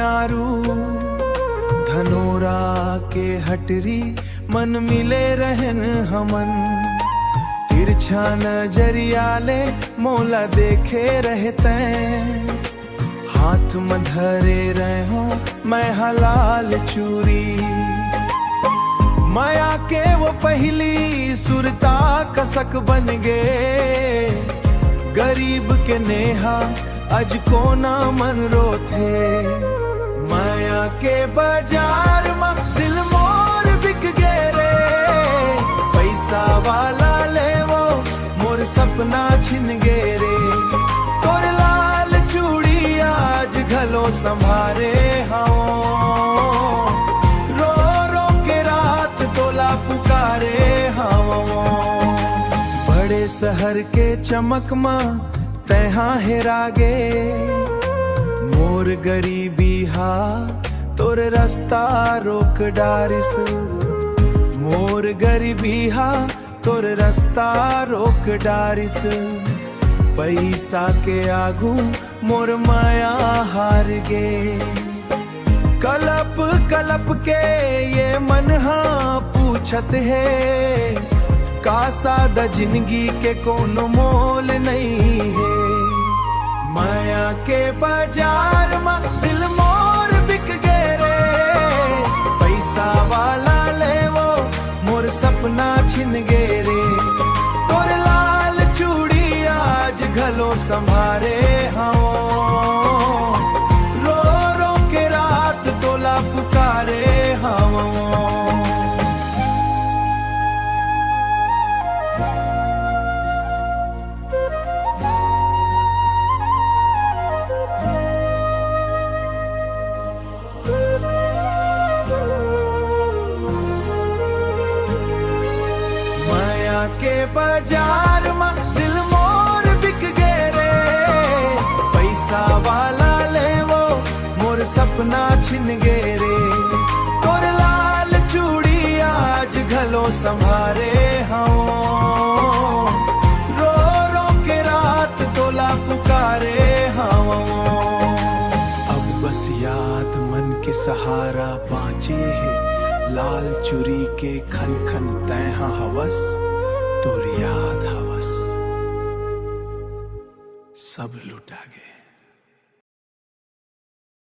नारू धनोरा के हटरी मन मिले रहन हमन। तिरछा नजरियाले मोला देखे रहते, हाथ में धरे रहो मैं हलाल चूरी। माया के वो पहली सुरता कसक बन गे, गरीब के नेहा अज को ना मन रो थे। माया के बाजार में दिल मोर बिक गे रे, पैसा वाला ले वो मोर सपना छिन गे रे। तोर लाल चूड़ी आज घलो संभारे हाँ, रो रो के रात तोला पुकारे हाँ। बड़े शहर के चमक में तैहा हेरा गे, मोर गरीबी हा तोर रास्ता रोक डारिस। मोर गरीबी हा तोर रास्ता रोक डारिस। पैसा के आगू मोर माया हार गे, कलप कलप के ये मन हाँ पूछत है, का सादा जिंदगी के कोनो मोल नहीं है। माया के बाजार में दिल मोर बिक गे रे, पैसा वाला ले वो मोर सपना छिन गे रे। तोर लाल चूड़ी आज घलो संभारे हाँ, रो रो के रात तोला पुकारे हाँ। के बाजार में दिल मोर बिक गे रे, पैसा वाला ले वो मोर सपना छिन गे रे। तोर लाल चूड़ी आज घलो संभारे हाँ, रो रो के रात तोला पुकारे हाँ। अब बस याद मन के सहारा बाँचे है, लाल चूड़ी के खन खन तैहा हवस। तोर याद हवस सब लुटा गए।